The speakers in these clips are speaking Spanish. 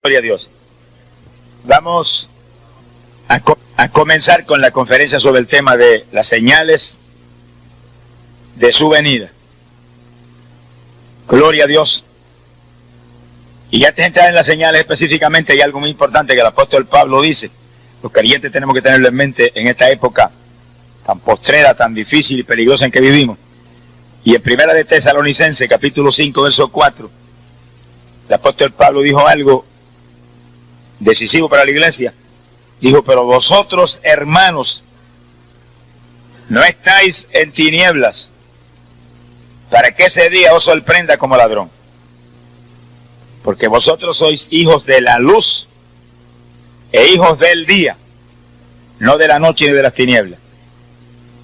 Gloria a Dios. Vamos a comenzar con la conferencia sobre el tema de las señales de su venida. Gloria a Dios. Y antes de entrar en las señales específicamente, hay algo muy importante que el apóstol Pablo dice. Los creyentes tenemos que tenerlo en mente en esta época tan postrera, tan difícil y peligrosa en que vivimos. Y en Primera de Tesalonicenses, capítulo 5, verso 4, el apóstol Pablo dijo algo decisivo para la iglesia. Dijo: pero vosotros, hermanos, no estáis en tinieblas, para que ese día os sorprenda como ladrón. Porque vosotros sois hijos de la luz e hijos del día, no de la noche ni de las tinieblas.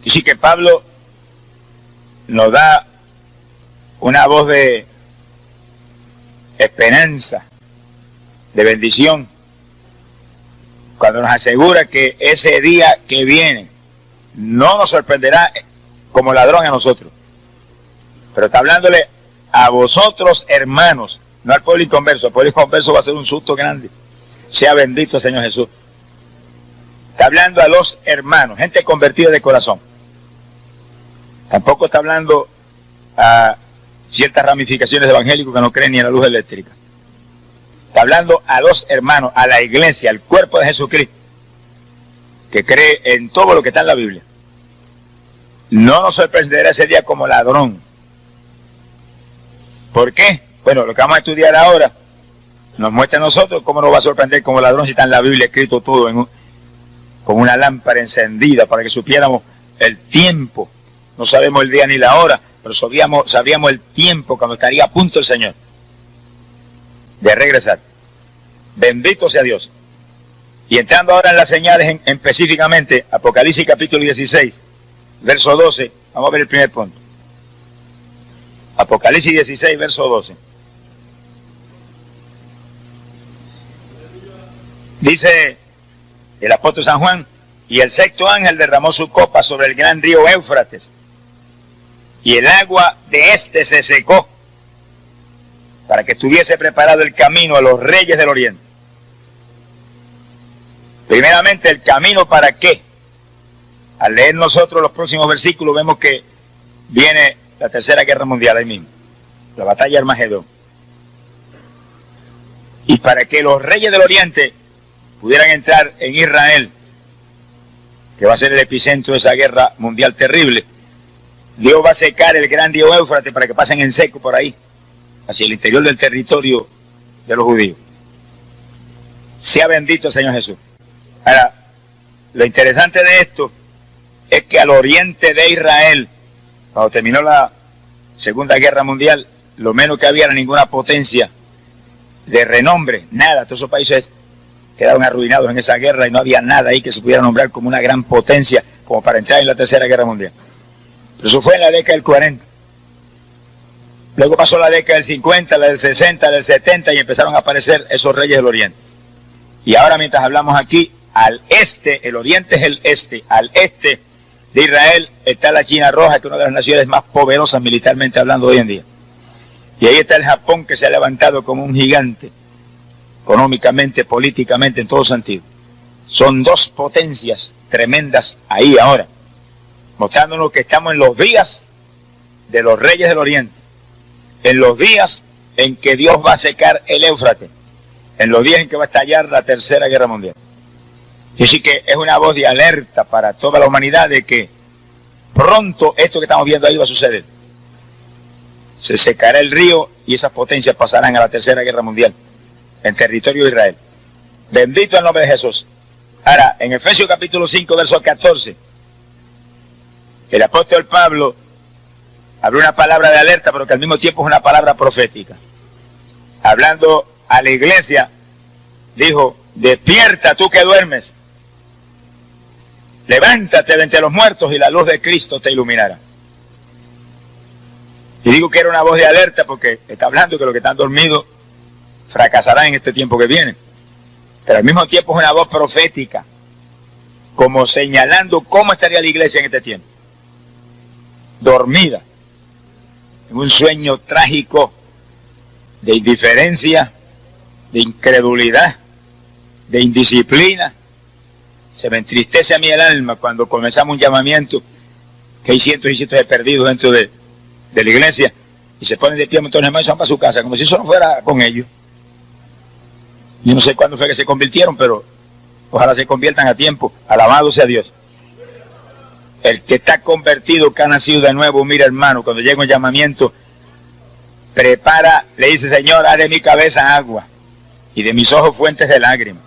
Y sí que Pablo nos da una voz de esperanza, de bendición, cuando nos asegura que ese día que viene no nos sorprenderá como ladrón a nosotros. Pero está hablándole a vosotros, hermanos, no al pueblo inconverso. Al pueblo inconverso va a ser un susto grande. Sea bendito el Señor Jesús. Está hablando a los hermanos, gente convertida de corazón. Tampoco está hablando a ciertas ramificaciones de evangélicos que no creen ni en la luz eléctrica. Está hablando a los hermanos, a la iglesia, al cuerpo de Jesucristo, que cree en todo lo que está en la Biblia. No nos sorprenderá ese día como ladrón. ¿Por qué? Bueno, lo que vamos a estudiar ahora nos muestra a nosotros cómo nos va a sorprender como ladrón si está en la Biblia escrito todo con una lámpara encendida para que supiéramos el tiempo. No sabemos el día ni la hora, pero sabríamos el tiempo cuando estaría a punto el Señor de regresar. Bendito sea Dios. Y entrando ahora en las señales específicamente, Apocalipsis capítulo 16, verso 12, vamos a ver el primer punto. Apocalipsis 16, verso 12. Dice el apóstol San Juan: y el sexto ángel derramó su copa sobre el gran río Éufrates, y el agua de éste se secó, para que estuviese preparado el camino a los reyes del oriente. Primeramente, ¿el camino para qué? Al leer nosotros los próximos versículos vemos que viene la tercera guerra mundial ahí mismo, la batalla de Armagedón. Y para que los reyes del oriente pudieran entrar en Israel, que va a ser el epicentro de esa guerra mundial terrible, Dios va a secar el gran río Éufrates para que pasen en seco por ahí, hacia el interior del territorio de los judíos. Sea bendito el Señor Jesús. Ahora, lo interesante de esto es que al oriente de Israel, cuando terminó la Segunda Guerra Mundial, lo menos que había era ninguna potencia de renombre, nada. Todos esos países quedaron arruinados en esa guerra y no había nada ahí que se pudiera nombrar como una gran potencia como para entrar en la Tercera Guerra Mundial. Pero eso fue en la década del 40. Luego pasó la década del 50, la del 60, la del 70 y empezaron a aparecer esos reyes del oriente. Y ahora, mientras hablamos aquí, al este, el oriente es el este, al este de Israel está la China Roja, que es una de las naciones más poderosas militarmente hablando hoy en día. Y ahí está el Japón, que se ha levantado como un gigante, económicamente, políticamente, en todo sentido. Son dos potencias tremendas ahí ahora, mostrándonos que estamos en los días de los reyes del oriente, en los días en que Dios va a secar el Éufrates, en los días en que va a estallar la Tercera Guerra Mundial. Y así que es una voz de alerta para toda la humanidad de que pronto esto que estamos viendo ahí va a suceder. Se secará el río y esas potencias pasarán a la Tercera Guerra Mundial en territorio de Israel. Bendito el nombre de Jesús. Ahora, en Efesios capítulo 5, verso 14, el apóstol Pablo habló una palabra de alerta, pero que al mismo tiempo es una palabra profética. Hablando a la iglesia, dijo: despierta tú que duermes, levántate de entre los muertos y la luz de Cristo te iluminará. Y digo que era una voz de alerta porque está hablando que los que están dormidos fracasarán en este tiempo que viene. Pero al mismo tiempo es una voz profética, como señalando cómo estaría la iglesia en este tiempo. Dormida, en un sueño trágico de indiferencia, de incredulidad, de indisciplina. Se me entristece a mí el alma cuando comenzamos un llamamiento que hay cientos y cientos de perdidos dentro de la iglesia y se ponen de pie un montón de hermanos y se van para su casa, como si eso no fuera con ellos. Yo no sé cuándo fue que se convirtieron, pero ojalá se conviertan a tiempo. Alabado sea Dios. El que está convertido, que ha nacido de nuevo, mira hermano, cuando llega un llamamiento, prepara, le dice: Señor, haz de mi cabeza agua y de mis ojos fuentes de lágrimas,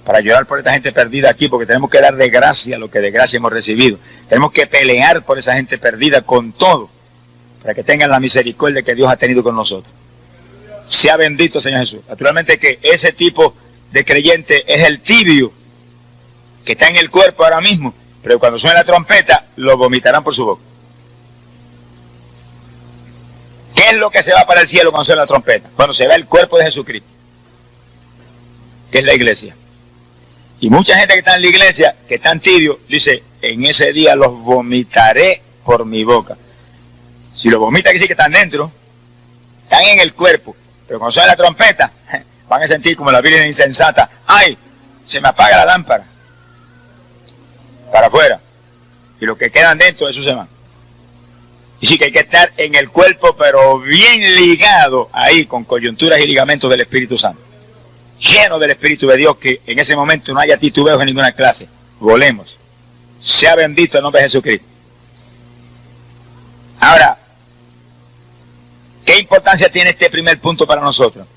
para llorar por esta gente perdida aquí, porque tenemos que dar de gracia lo que de gracia hemos recibido. Tenemos que pelear por esa gente perdida con todo, para que tengan la misericordia que Dios ha tenido con nosotros. Sea bendito, Señor Jesús. Naturalmente que ese tipo de creyente es el tibio, que está en el cuerpo ahora mismo, pero cuando suene la trompeta, lo vomitarán por su boca. ¿Qué es lo que se va para el cielo cuando suena la trompeta? Cuando se ve el cuerpo de Jesucristo, que es la iglesia. Y mucha gente que está en la iglesia, que están tibios, dice: en ese día los vomitaré por mi boca. Si los vomita, quiere decir que están dentro, están en el cuerpo, pero cuando suena la trompeta, van a sentir como la Virgen insensata: ¡ay! Se me apaga la lámpara. Para afuera. Y los que quedan dentro, eso se van. Y sí que hay que estar en el cuerpo, pero bien ligado ahí, con coyunturas y ligamentos del Espíritu Santo. Lleno del Espíritu de Dios, que en ese momento no haya titubeos en ninguna clase. Volemos. Sea bendito el nombre de Jesucristo. Ahora, ¿qué importancia tiene este primer punto para nosotros?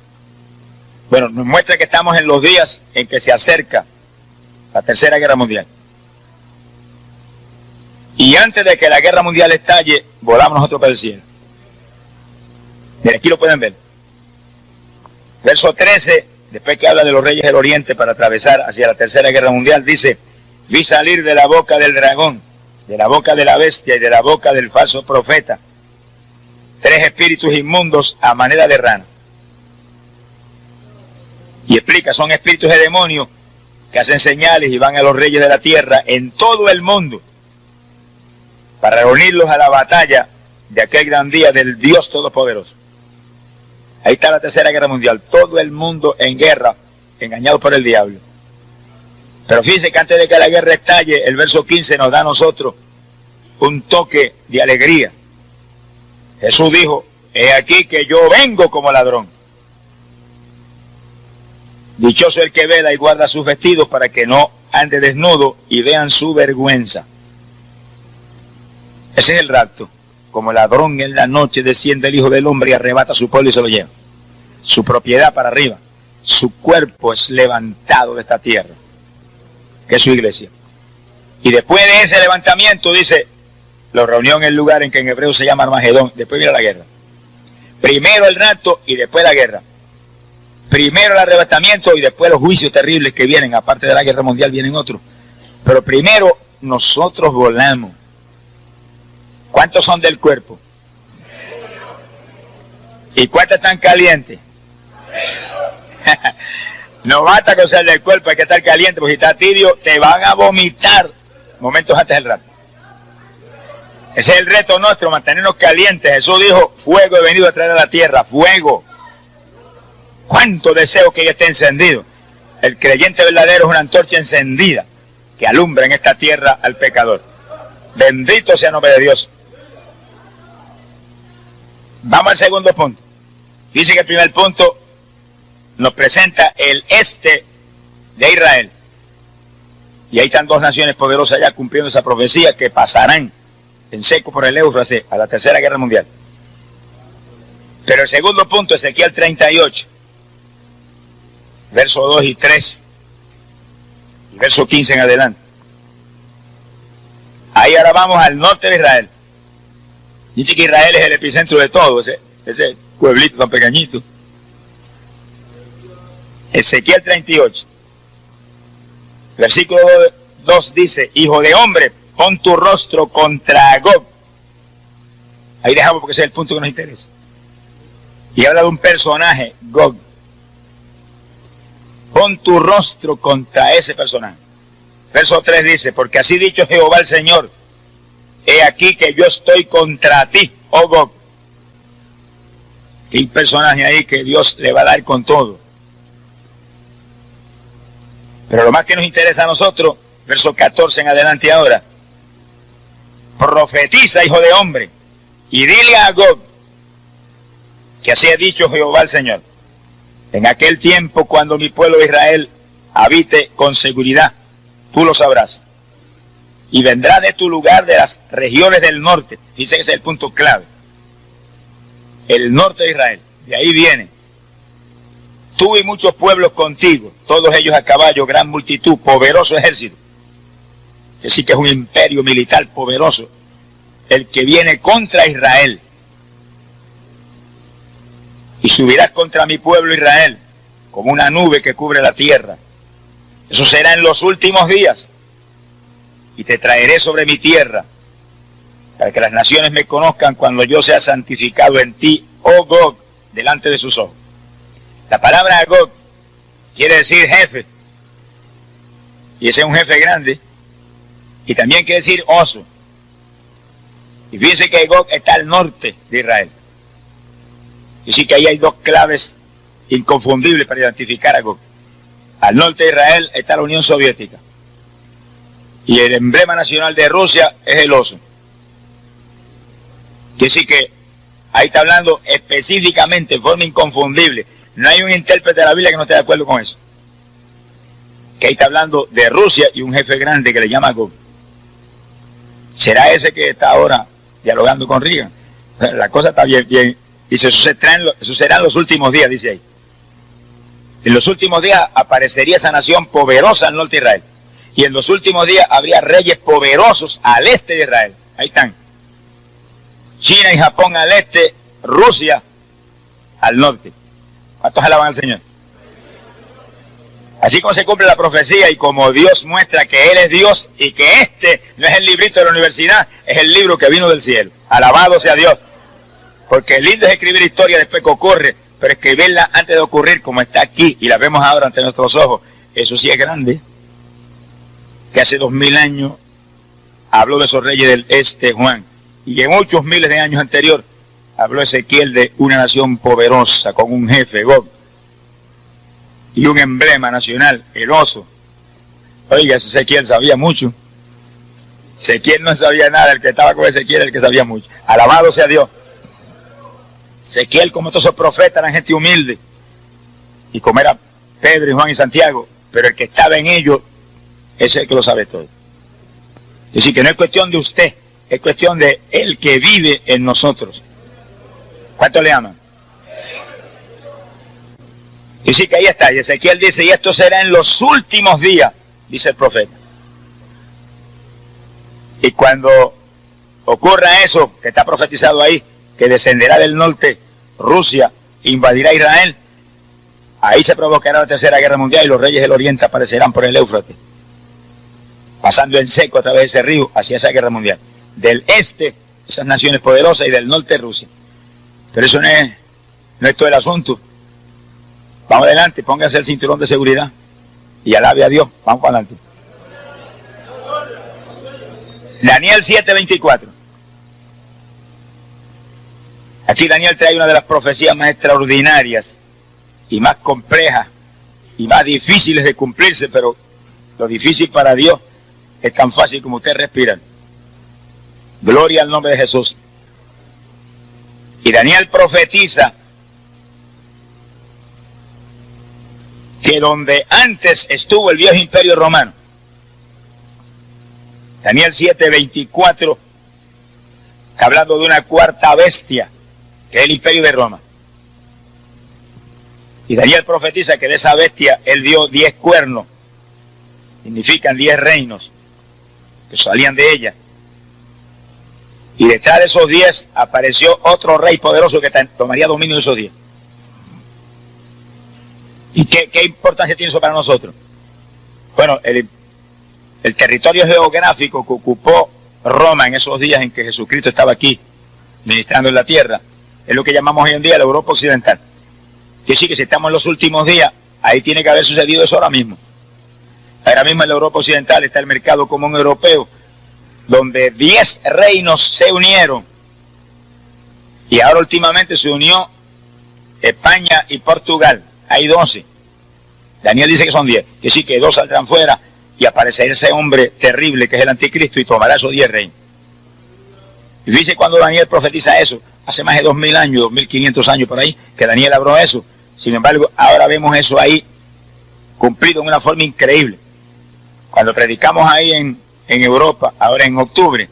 Bueno, nos muestra que estamos en los días en que se acerca la Tercera Guerra Mundial. Y antes de que la Guerra Mundial estalle, volamos nosotros para el cielo. Mira, aquí lo pueden ver. Verso 13, después que habla de los reyes del Oriente para atravesar hacia la Tercera Guerra Mundial, dice: vi salir de la boca del dragón, de la boca de la bestia y de la boca del falso profeta, 3 espíritus inmundos a manera de rana. Y explica: son espíritus de demonios que hacen señales y van a los reyes de la tierra en todo el mundo para reunirlos a la batalla de aquel gran día del Dios Todopoderoso. Ahí está la Tercera Guerra Mundial, todo el mundo en guerra, engañado por el diablo. Pero fíjense que antes de que la guerra estalle, el verso 15 nos da a nosotros un toque de alegría. Jesús dijo: he aquí que yo vengo como ladrón. Dichoso el que vela y guarda sus vestidos, para que no ande desnudo y vean su vergüenza. Ese es el rapto. Como ladrón en la noche desciende el Hijo del Hombre y arrebata su pueblo y se lo lleva. Su propiedad para arriba. Su cuerpo es levantado de esta tierra, que es su iglesia. Y después de ese levantamiento, dice, lo reunió en el lugar en que en hebreo se llama Armagedón. Después viene la guerra. Primero el rapto y después la guerra. Primero el arrebatamiento y después los juicios terribles que vienen. Aparte de la guerra mundial vienen otros. Pero primero nosotros volamos. ¿Cuántos son del cuerpo? ¿Y cuántos están calientes? No basta con ser del cuerpo, hay que estar caliente, porque si está tibio te van a vomitar momentos antes del rato. Ese es el reto nuestro, mantenernos calientes. Jesús dijo: fuego he venido a traer a la tierra, fuego. ¿Cuánto deseo que esté encendido? El creyente verdadero es una antorcha encendida que alumbra en esta tierra al pecador. Bendito sea el nombre de Dios. Vamos al segundo punto. Dice que el primer punto nos presenta el este de Israel. Y ahí están 2 naciones poderosas ya cumpliendo esa profecía, que pasarán en seco por el Éufrates a la Tercera Guerra Mundial. Pero el segundo punto, Ezequiel 38, verso 2 y 3, y verso 15 en adelante. Ahí ahora vamos al norte de Israel. Dice que Israel es el epicentro de todo, ese pueblito tan pequeñito. Ezequiel 38, versículo 2 dice: hijo de hombre, pon tu rostro contra Gog. Ahí dejamos porque ese es el punto que nos interesa. Y habla de un personaje, Gog. Pon tu rostro contra ese personaje. Verso 3 dice: porque así dicho Jehová el Señor, he aquí que yo estoy contra ti, oh Gog. Hay un personaje ahí que Dios le va a dar con todo. Pero lo más que nos interesa a nosotros, verso 14 en adelante ahora, profetiza, hijo de hombre, y dile a Gog, que así ha dicho Jehová el Señor, en aquel tiempo cuando mi pueblo Israel habite con seguridad, tú lo sabrás, y vendrá de tu lugar de las regiones del norte. Dice que ese es el punto clave. El norte de Israel, de ahí viene. Tú y muchos pueblos contigo, todos ellos a caballo, gran multitud, poderoso ejército. Es decir, que es un imperio militar poderoso, el que viene contra Israel. Y subirás contra mi pueblo Israel, como una nube que cubre la tierra. Eso será en los últimos días. Y te traeré sobre mi tierra, para que las naciones me conozcan cuando yo sea santificado en ti, oh Gog, delante de sus ojos. La palabra Gog quiere decir jefe, y ese es un jefe grande, y también quiere decir oso. Y fíjense que Gog está al norte de Israel. Y sí que ahí hay dos claves inconfundibles para identificar a Gog. Al norte de Israel está la Unión Soviética, y el emblema nacional de Rusia es el oso. Quiere decir que ahí está hablando específicamente, en forma inconfundible. No hay un intérprete de la Biblia que no esté de acuerdo con eso. Que ahí está hablando de Rusia y un jefe grande que le llama Gog. ¿Será ese que está ahora dialogando con Reagan? La cosa está bien. Dice, eso serán los últimos días, dice ahí. En los últimos días aparecería esa nación poderosa al norte de Israel. Y en los últimos días habría reyes poderosos al este de Israel. Ahí están. China y Japón al este, Rusia al norte. ¿Cuántos alaban al Señor? Así como se cumple la profecía y como Dios muestra que Él es Dios y que este no es el librito de la universidad, es el libro que vino del cielo. Alabado sea Dios. Porque lindo es escribir historia después que ocurre, pero escribirla antes de ocurrir como está aquí y la vemos ahora ante nuestros ojos, eso sí es grande. Que hace 2000 años habló de esos reyes del este Juan, y en muchos miles de años anterior habló Ezequiel de una nación poderosa con un jefe, Gog, y un emblema nacional, el oso. Oiga, Ezequiel sabía mucho. Ezequiel no sabía nada, el que estaba con Ezequiel era el que sabía mucho. Alabado sea Dios. Ezequiel, como todos esos profetas, eran gente humilde, y como era Pedro y Juan y Santiago, pero el que estaba en ellos es el que lo sabe todo. Es decir, que no es cuestión de usted, es cuestión de el que vive en nosotros. ¿Cuánto le aman? Y sí que ahí está, y Ezequiel dice, y esto será en los últimos días, dice el profeta. Y cuando ocurra eso, que está profetizado ahí, que descenderá del norte Rusia, invadirá Israel, ahí se provocará la tercera guerra mundial y los reyes del oriente aparecerán por el Éufrates, pasando en seco a través de ese río hacia esa guerra mundial. Del este, esas naciones poderosas, y del norte, Rusia. Pero eso no es todo el asunto. Vamos adelante, póngase el cinturón de seguridad y alabe a Dios. Vamos para adelante. Daniel 7:24. Aquí Daniel trae una de las profecías más extraordinarias y más complejas y más difíciles de cumplirse, pero lo difícil para Dios es tan fácil como usted respirar. Gloria al nombre de Jesús. Y Daniel profetiza que donde antes estuvo el viejo imperio romano, Daniel 7:24, hablando de una cuarta bestia, que es el imperio de Roma. Y Daniel profetiza que de esa bestia él dio 10 cuernos, significan 10 reinos, que salían de ella. Y detrás de esos 10 apareció otro rey poderoso que tomaría dominio de esos 10. ¿Y qué importancia tiene eso para nosotros? Bueno, el territorio geográfico que ocupó Roma en esos días en que Jesucristo estaba aquí, ministrando en la tierra, es lo que llamamos hoy en día la Europa Occidental. Que sí, que si estamos en los últimos días, ahí tiene que haber sucedido eso ahora mismo. Ahora mismo en la Europa Occidental está el mercado común europeo, donde 10 reinos se unieron. Y ahora últimamente se unió España y Portugal. Hay 12. Daniel dice que son 10, que sí, que 2 saldrán fuera y aparecerá ese hombre terrible que es el anticristo y tomará esos 10 reinos. Y dice cuando Daniel profetiza eso, hace más de 2000 años, 2500 años por ahí, que Daniel habló eso. Sin embargo, ahora vemos eso ahí cumplido en una forma increíble. Cuando predicamos ahí en Europa, ahora en octubre,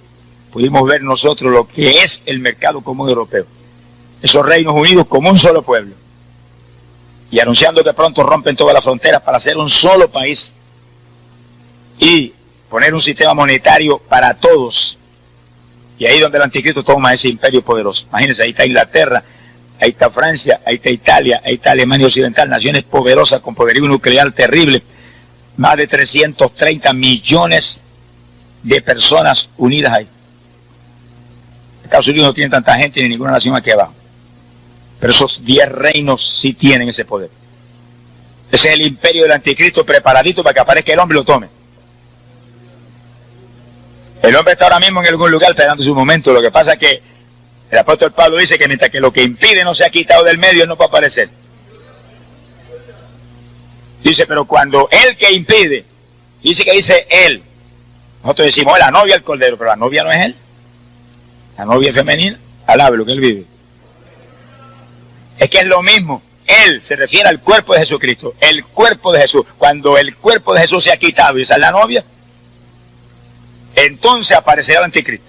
pudimos ver nosotros lo que es el mercado común europeo. Esos reinos unidos como un solo pueblo. Y anunciando que pronto rompen todas las fronteras para hacer un solo país. Y poner un sistema monetario para todos. Y ahí donde el anticristo toma ese imperio poderoso. Imagínense, ahí está Inglaterra, ahí está Francia, ahí está Italia, ahí está Alemania Occidental, naciones poderosas con poderío nuclear terrible. Más de 330 millones de personas unidas ahí. Estados Unidos no tiene tanta gente ni ninguna nación aquí abajo. Pero esos 10 reinos sí tienen ese poder. Ese es el imperio del anticristo preparadito para que aparezca el hombre y lo tome. El hombre está ahora mismo en algún lugar esperando su momento. Lo que pasa es que el apóstol Pablo dice que mientras que lo que impide no se ha quitado del medio, él no puede aparecer. Dice, pero cuando él que impide, dice que dice él. Nosotros decimos, la novia del Cordero, pero la novia no es él. La novia es femenina, alabe lo que él vive. Es que es lo mismo. Él se refiere al cuerpo de Jesucristo. El cuerpo de Jesús. Cuando el cuerpo de Jesús se ha quitado y esa es la novia, entonces aparecerá el anticristo.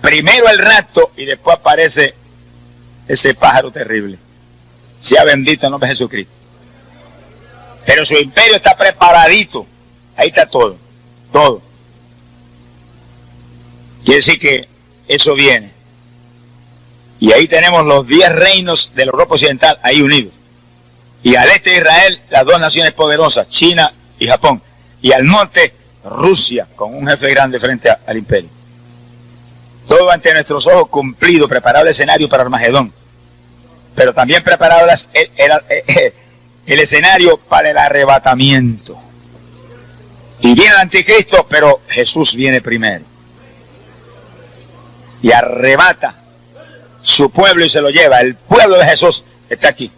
Primero el rapto y después aparece ese pájaro terrible. Sea bendito el nombre de Jesucristo. Pero su imperio está preparadito. Ahí está todo. Todo. Quiere decir que eso viene. Y ahí tenemos los 10 reinos de la Europa Occidental ahí unidos. Y al este de Israel, las 2 naciones poderosas, China y Japón. Y al norte, Rusia, con un jefe grande frente al imperio. Todo ante nuestros ojos cumplido, preparado el escenario para Armagedón. Pero también preparado el escenario para el arrebatamiento. Y viene el anticristo, pero Jesús viene primero. Y arrebata su pueblo y se lo lleva. El pueblo de Jesús está aquí.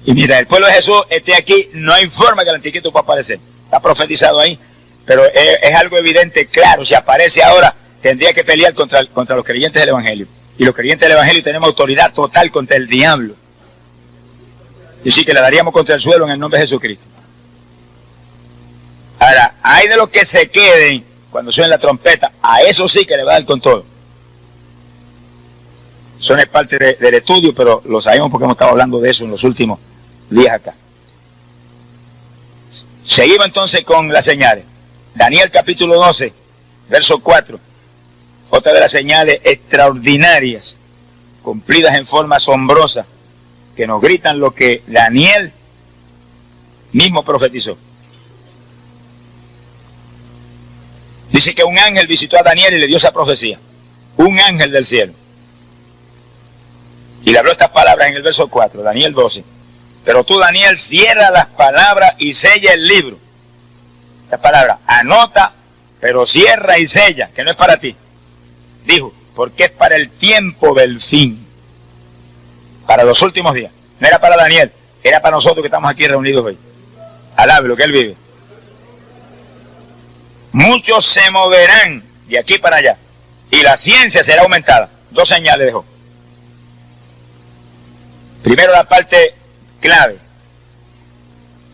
Y mira, el pueblo de Jesús esté aquí, no hay forma que el anticristo pueda aparecer. Está profetizado ahí, pero es algo evidente, claro. Si aparece ahora, tendría que pelear contra los creyentes del Evangelio. Y los creyentes del Evangelio tenemos autoridad total contra el diablo. Y sí que le daríamos contra el suelo en el nombre de Jesucristo. Ahora, hay de los que se queden cuando suene la trompeta, a eso sí que le va a dar con todo. Eso no es parte del estudio, pero lo sabemos porque hemos estado hablando de eso en los últimos días acá. Seguimos entonces con las señales. Daniel capítulo 12, verso 4. Otra de las señales extraordinarias, cumplidas en forma asombrosa, que nos gritan lo que Daniel mismo profetizó. Dice que un ángel visitó a Daniel y le dio esa profecía. Un ángel del cielo. Y le habló estas palabras en el verso 4, Daniel 12. Pero tú, Daniel, cierra las palabras y sella el libro. Esta palabra, anota, pero cierra y sella, que no es para ti. Dijo, porque es para el tiempo del fin. Para los últimos días. No era para Daniel, era para nosotros que estamos aquí reunidos hoy. Alabe lo que él vive. Muchos se moverán de aquí para allá. Y la ciencia será aumentada. 2 señales dejó. Primero la parte clave.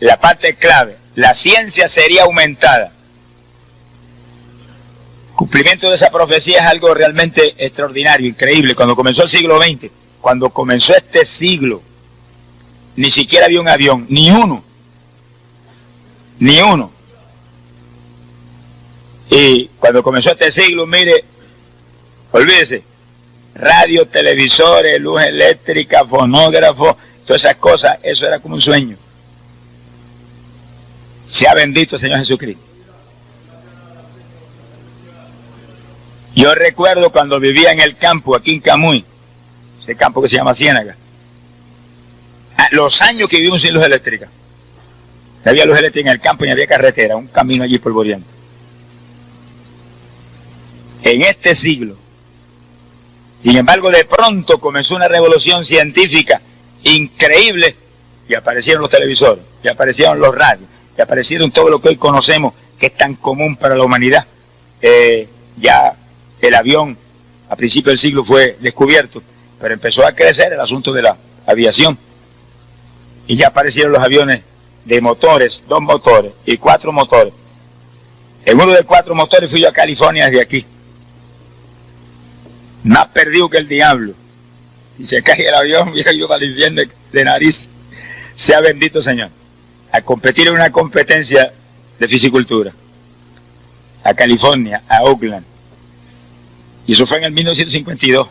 La parte clave. La ciencia sería aumentada. Cumplimiento de esa profecía es algo realmente extraordinario, increíble. Cuando comenzó el siglo XX, cuando comenzó este siglo, ni siquiera había un avión, ni uno. Ni uno. Y cuando comenzó este siglo, mire, olvídese, radio, televisores, luz eléctrica, fonógrafo, todas esas cosas, eso era como un sueño. Sea bendito el Señor Jesucristo. Yo recuerdo cuando vivía en el campo, aquí en Camuy, ese campo que se llama Ciénaga, los años que vivimos sin luz eléctrica. No había luz eléctrica en el campo y no había carretera, un camino allí polvoreando. En este siglo, sin embargo, de pronto comenzó una revolución científica increíble y aparecieron los televisores, y aparecieron los radios, y aparecieron todo lo que hoy conocemos, que es tan común para la humanidad. Ya el avión a principios del siglo fue descubierto, pero empezó a crecer el asunto de la aviación, y ya aparecieron los aviones de motores, 2 motores y 4 motores. En uno de 4 motores fui yo a California desde aquí, más perdido que el diablo, y se cae el avión, y yo para el infierno de nariz. Sea bendito Señor, a competir en una competencia de fisicultura, a California, a Oakland, y eso fue en el 1952,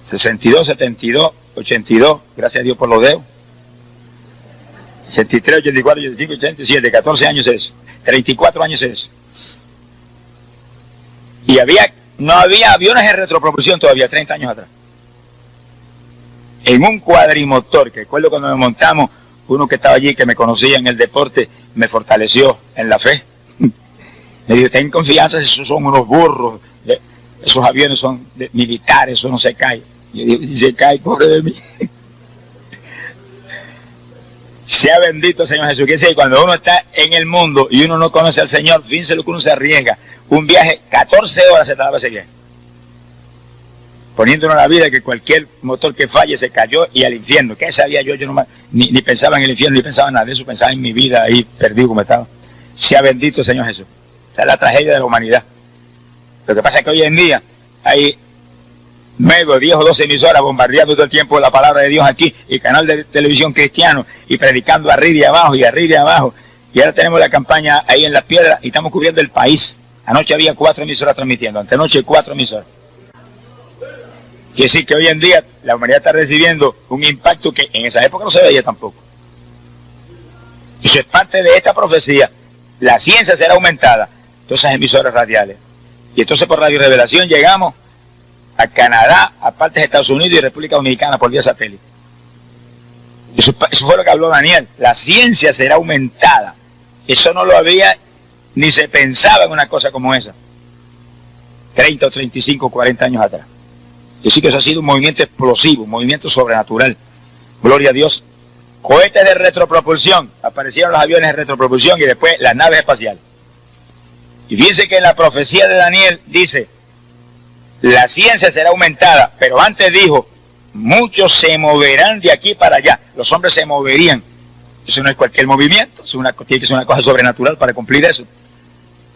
62, 72, 82, gracias a Dios por los dedos, 63, 84, 85, 87, 14 años es eso, 34 años es eso. Y no había aviones en retropropulsión todavía, 30 años atrás. En un cuadrimotor, que recuerdo cuando nos montamos, uno que estaba allí, que me conocía en el deporte, me fortaleció en la fe. Me dijo, ten confianza, esos son unos burros, esos aviones son militares, eso no se cae. Yo digo, si se cae, pobre de mí. Sea bendito Señor Jesús. Que cuando uno está en el mundo y uno no conoce al Señor, fíjense lo que uno se arriesga. Un viaje, 14 horas se tardaba ese viaje, poniéndonos la vida que cualquier motor que falle se cayó y al infierno. ¿Qué sabía yo? Yo ni pensaba en el infierno, ni pensaba en nada de eso, pensaba en mi vida ahí perdido como estaba. Sea bendito Señor Jesús. Esa es la tragedia de la humanidad. Lo que pasa es que hoy en día hay 9, 10 o 12 emisoras bombardeando todo el tiempo la palabra de Dios aquí, y canal de televisión cristiano, y predicando arriba y abajo, y arriba y abajo. Y ahora tenemos la campaña ahí en Las Piedras y estamos cubriendo el país. Anoche había 4 emisoras transmitiendo, antenoche 4 emisoras. Quiere decir que hoy en día la humanidad está recibiendo un impacto que en esa época no se veía tampoco. Eso es parte de esta profecía. La ciencia será aumentada, todas esas emisoras radiales. Y entonces por Radio Revelación llegamos a Canadá, a partes de Estados Unidos y República Dominicana por vía satélite. Eso fue lo que habló Daniel. La ciencia será aumentada. Eso no lo había ni se pensaba en una cosa como esa 30 o 35, 40 años atrás. Yo sí que eso ha sido un movimiento explosivo, un movimiento sobrenatural. Gloria a Dios. Cohetes de retropropulsión. Aparecieron los aviones de retropropulsión y después las naves espaciales. Y fíjense que en la profecía de Daniel dice, la ciencia será aumentada, pero antes dijo, muchos se moverán de aquí para allá. Los hombres se moverían. Eso no es cualquier movimiento, tiene que ser una cosa sobrenatural para cumplir eso.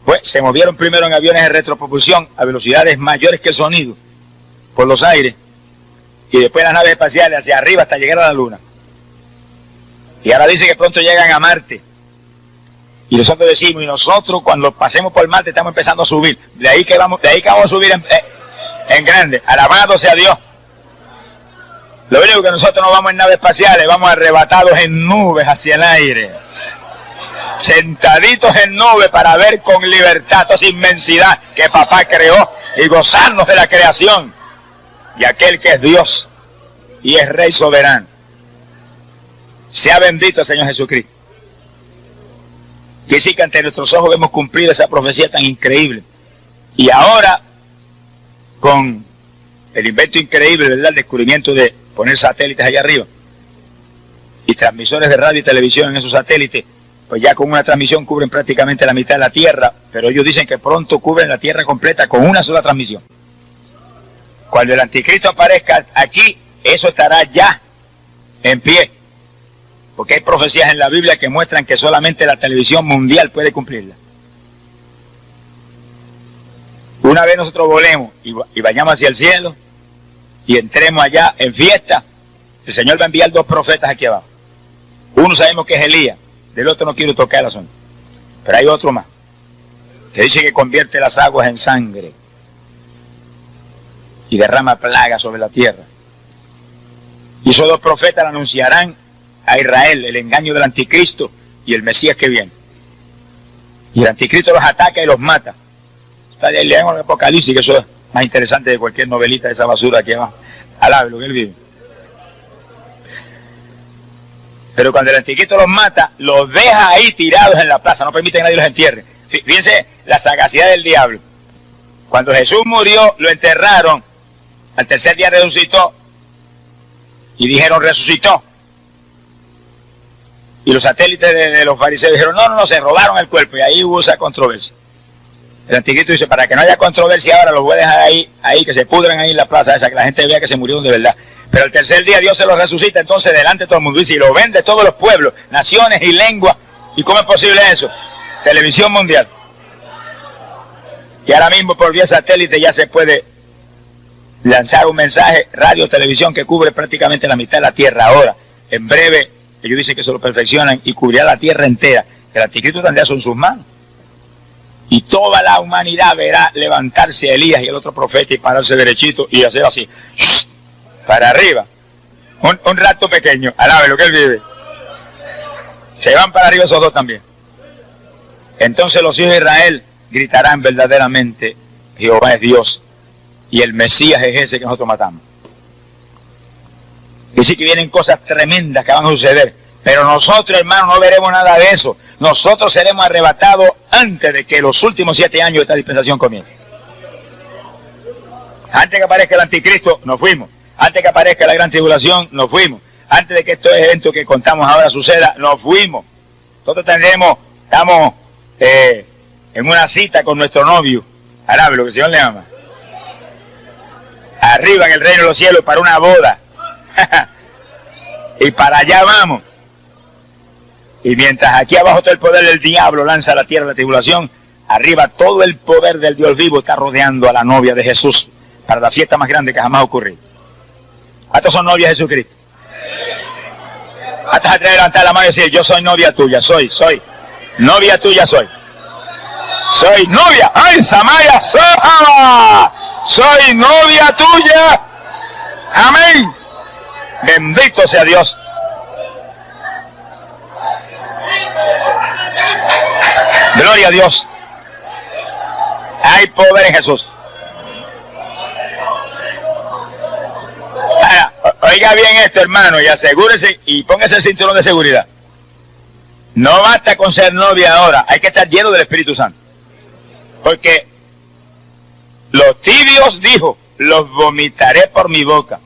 Pues se movieron primero en aviones de retropropulsión a velocidades mayores que el sonido, por los aires, y después las naves espaciales hacia arriba hasta llegar a la Luna. Y ahora dice que pronto llegan a Marte. Y nosotros decimos, y nosotros cuando pasemos por Marte estamos empezando a subir. De ahí que vamos a subir en grande. Alabado sea Dios. Lo único que nosotros no vamos en naves espaciales, vamos arrebatados en nubes hacia el aire. Sentaditos en nubes para ver con libertad toda esa inmensidad que papá creó y gozarnos de la creación. Y aquel que es Dios y es Rey soberano. Sea bendito el Señor Jesucristo. Que sí que ante nuestros ojos vemos cumplir esa profecía tan increíble. Y ahora, con el invento increíble, ¿verdad?, el descubrimiento de poner satélites allá arriba y transmisores de radio y televisión en esos satélites, pues ya con una transmisión cubren prácticamente la mitad de la Tierra, pero ellos dicen que pronto cubren la Tierra completa con una sola transmisión. Cuando el anticristo aparezca aquí, eso estará ya en pie, porque hay profecías en la Biblia que muestran que solamente la televisión mundial puede cumplirla. Una vez nosotros volemos y vayamos hacia el cielo y entremos allá en fiesta, el Señor va a enviar 2 profetas aquí abajo. Uno sabemos que es Elías, del otro no quiero tocar la zona, pero hay otro más que dice que convierte las aguas en sangre y derrama plagas sobre la tierra. Y esos 2 profetas le anunciarán a Israel el engaño del anticristo y el Mesías que viene. Y el anticristo los ataca y los mata. Leemos el Apocalipsis, que eso es más interesante de cualquier novelita de esa basura que va. Alabe lo que él vive. Pero cuando el anticristo los mata, los deja ahí tirados en la plaza, no permite que nadie los entierre. Fíjense la sagacidad del diablo. Cuando Jesús murió, lo enterraron, al tercer día resucitó, y dijeron resucitó. Y los satélites de los fariseos dijeron, no, se robaron el cuerpo. Y ahí hubo esa controversia. El anticristo dice, para que no haya controversia ahora, los voy a dejar ahí, que se pudran ahí en la plaza esa, que la gente vea que se murieron de verdad. Pero el tercer día Dios se los resucita, entonces delante de todo el mundo. Dice, y lo ven de todos los pueblos, naciones y lenguas. ¿Y cómo es posible eso? Televisión mundial. Y ahora mismo por vía satélite ya se puede lanzar un mensaje, radio, televisión, que cubre prácticamente la mitad de la tierra. Ahora, en breve, ellos dicen que se lo perfeccionan y cubrirá la tierra entera. El anticristo tendrá eso en sus manos. Y toda la humanidad verá levantarse a Elías y el otro profeta y pararse derechito y hacer así, para arriba. Un rato pequeño, alabe lo que él vive. Se van para arriba esos dos también. Entonces los hijos de Israel gritarán verdaderamente, Jehová es Dios y el Mesías es ese que nosotros matamos. Y sí que vienen cosas tremendas que van a suceder, pero nosotros, hermanos, no veremos nada de eso. Nosotros seremos arrebatados antes de que los últimos 7 años de esta dispensación comiencen. Antes que aparezca el anticristo, nos fuimos. Antes que aparezca la gran tribulación, nos fuimos. Antes de que estos eventos que contamos ahora suceda, nos fuimos. Nosotros estamos en una cita con nuestro novio, árabe, lo que el Señor le ama. Arriba en el reino de los cielos para una boda. Y para allá vamos. Y mientras aquí abajo todo el poder del diablo lanza a la tierra la tribulación, arriba todo el poder del Dios vivo está rodeando a la novia de Jesús para la fiesta más grande que jamás ha ocurrido. ¿Cuántos son novias de Jesucristo? ¿Cuántos atreven a levantar la mano y decir, yo soy novia tuya, soy novia tuya, soy novia? ¡Ay, Samaya, soy novia tuya! ¡Amén! Bendito sea Dios. Gloria a Dios. Hay poder en Jesús. Ahora, oiga bien esto, hermano, y asegúrese y póngase el cinturón de seguridad. No basta con ser novia ahora, hay que estar lleno del Espíritu Santo. Porque los tibios dijo, los vomitaré por mi boca.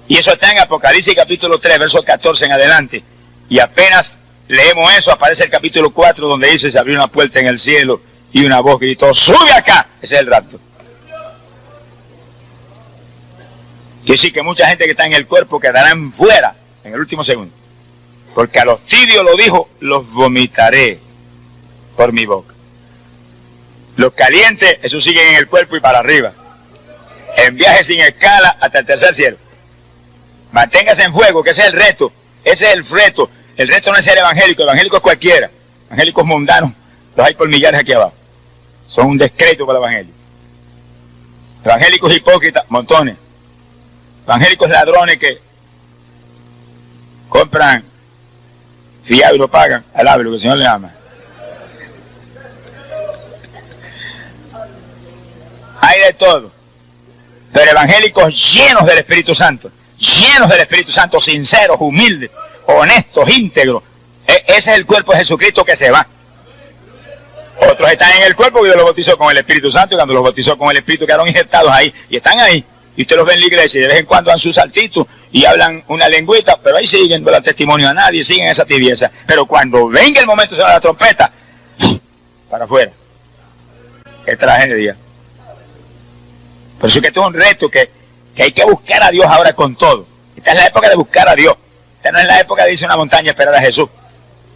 Y eso está en Apocalipsis capítulo 3, verso 14 en adelante. Y apenas leemos eso, aparece el capítulo 4 donde dice, se abrió una puerta en el cielo y una voz gritó, sube acá. Ese es el rapto. Quiere decir que mucha gente que está en el cuerpo quedarán fuera en el último segundo. Porque a los tibios lo dijo, los vomitaré por mi boca. Los calientes, esos siguen en el cuerpo y para arriba. En viaje sin escala hasta el tercer cielo. Manténgase en fuego, que ese es el reto. Ese es el reto. El reto no es ser evangélico, el evangélico es cualquiera. Evangélicos mundanos, los hay por millares aquí abajo. Son un descrédito para el evangelio. Evangélicos hipócritas, montones. Evangélicos ladrones que compran fiado y lo pagan. Alabe lo que el Señor le ama. Hay de todo. Pero evangélicos llenos del Espíritu Santo. Llenos del Espíritu Santo, sinceros, humildes, honestos, íntegros. Ese es el cuerpo de Jesucristo que se va. Otros están en el cuerpo que Dios los bautizó con el Espíritu Santo, y cuando los bautizó con el Espíritu quedaron injertados ahí, y están ahí. Y usted los ve en la iglesia y de vez en cuando dan sus saltitos y hablan una lengüita, pero ahí siguen, no dan testimonio a nadie, siguen esa tibieza. Pero cuando venga el momento de sonar la trompeta, para afuera. Qué tragedia. Por eso que esto es un reto que hay que buscar a Dios ahora con todo. Esta es la época de buscar a Dios. Esta no es la época de irse a una montaña a esperar a Jesús.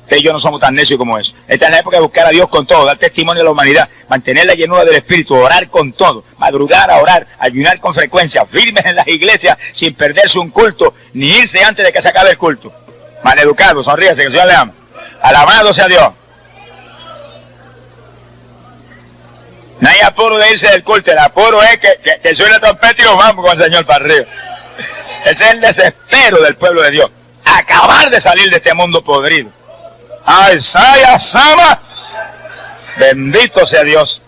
Usted y yo no somos tan necios como eso. Esta es la época de buscar a Dios con todo, dar testimonio a la humanidad, mantener la llenura del Espíritu, orar con todo, madrugar a orar, ayunar con frecuencia, firmes en las iglesias sin perderse un culto, ni irse antes de que se acabe el culto. Maleducado, sonríase, que el Señor le ama. Alabado sea Dios. No hay apuro de irse del culto, el apuro es que suene la trompeta y nos vamos con el Señor para arriba. Ese es el desespero del pueblo de Dios. Acabar de salir de este mundo podrido. ¡Ay, Saya, Sama! Bendito sea Dios.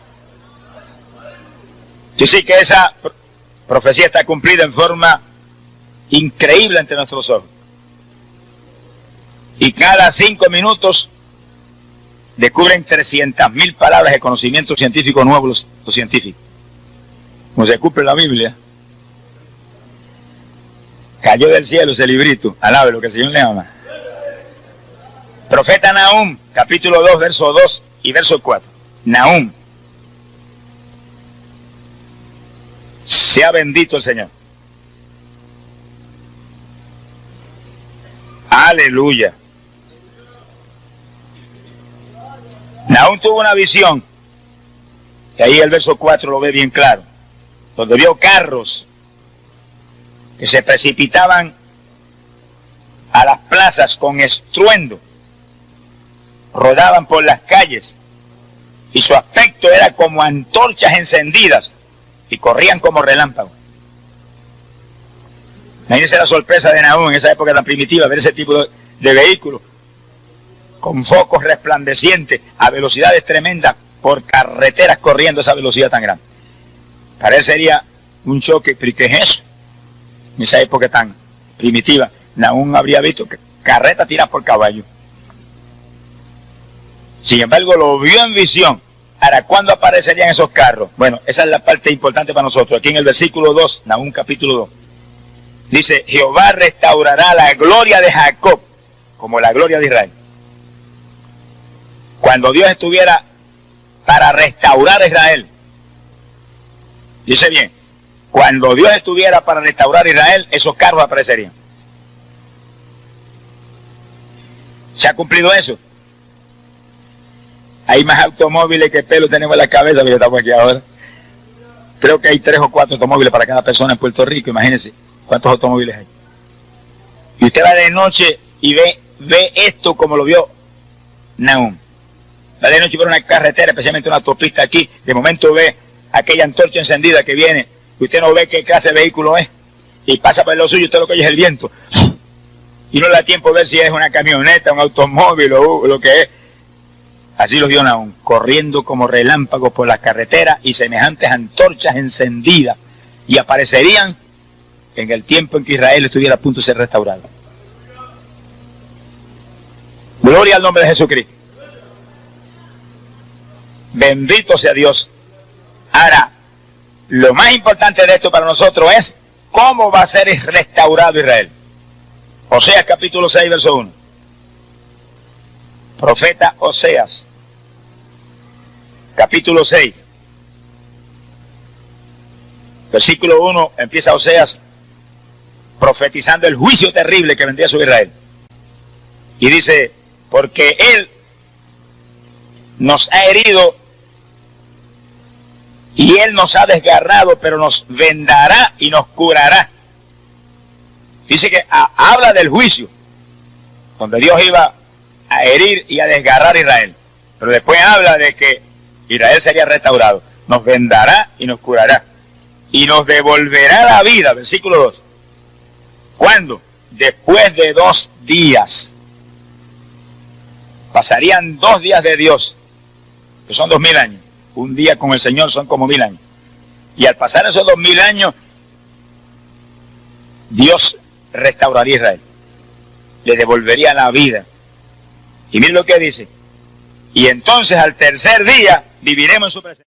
Yo sí que esa profecía está cumplida en forma increíble ante nuestros ojos. Y cada 5 minutos descubren 300.000 palabras de conocimiento científico nuevo los científicos. Como se cumple la Biblia. Cayó del cielo ese librito. Alabe lo que el Señor le ama. Profeta Nahum, capítulo 2, verso 2 y verso 4. Nahum. Sea bendito el Señor. Aleluya. Nahum tuvo una visión, y ahí el verso 4 lo ve bien claro, donde vio carros que se precipitaban a las plazas con estruendo, rodaban por las calles, y su aspecto era como antorchas encendidas, y corrían como relámpagos. Imagínense la sorpresa de Nahum en esa época tan primitiva, ver ese tipo de vehículos, con focos resplandecientes, a velocidades tremendas, por carreteras corriendo a esa velocidad tan grande. Parecería un choque, pero ¿qué es eso? En esa época tan primitiva, Nahum habría visto que carretas tiradas por caballo. Sin embargo, lo vio en visión. Ahora, ¿cuándo aparecerían esos carros? Bueno, esa es la parte importante para nosotros. Aquí en el versículo 2, Nahum capítulo 2, dice: Jehová restaurará la gloria de Jacob como la gloria de Israel. Cuando Dios estuviera para restaurar a Israel, dice bien, cuando Dios estuviera para restaurar a Israel, esos carros aparecerían. ¿Se ha cumplido eso? Hay más automóviles que pelo tenemos en la cabeza, porque estamos aquí ahora. Creo que hay 3 o 4 automóviles para cada persona en Puerto Rico, imagínense cuántos automóviles hay. Y usted va de noche y ve esto como lo vio Nahum. Va de noche por una carretera, especialmente una autopista aquí, de momento ve aquella antorcha encendida que viene, y usted no ve qué clase de vehículo es, y pasa por lo suyo, usted lo que oye es el viento, y no le da tiempo de ver si es una camioneta, un automóvil o lo que es. Así los vio Nahum, corriendo como relámpagos por las carreteras y semejantes antorchas encendidas, y aparecerían en el tiempo en que Israel estuviera a punto de ser restaurado. Gloria al nombre de Jesucristo. Bendito sea Dios. Ahora, lo más importante de esto para nosotros es cómo va a ser restaurado Israel. Oseas capítulo 6, verso 1. Profeta Oseas, capítulo 6, versículo 1, empieza Oseas profetizando el juicio terrible que vendría sobre Israel. Y dice: porque Él nos ha herido y Él nos ha desgarrado, pero nos vendará y nos curará. Dice que habla del juicio, donde Dios iba a herir y a desgarrar a Israel. Pero después habla de que Israel sería restaurado. Nos vendará y nos curará. Y nos devolverá la vida. Versículo 2. ¿Cuándo? Después de 2 días. Pasarían 2 días de Dios, que son 2000 años. Un día con el Señor son como 1000 años. Y al pasar esos 2000 años, Dios restauraría a Israel. Le devolvería la vida. Y miren lo que dice: y entonces al tercer día viviremos en su presencia.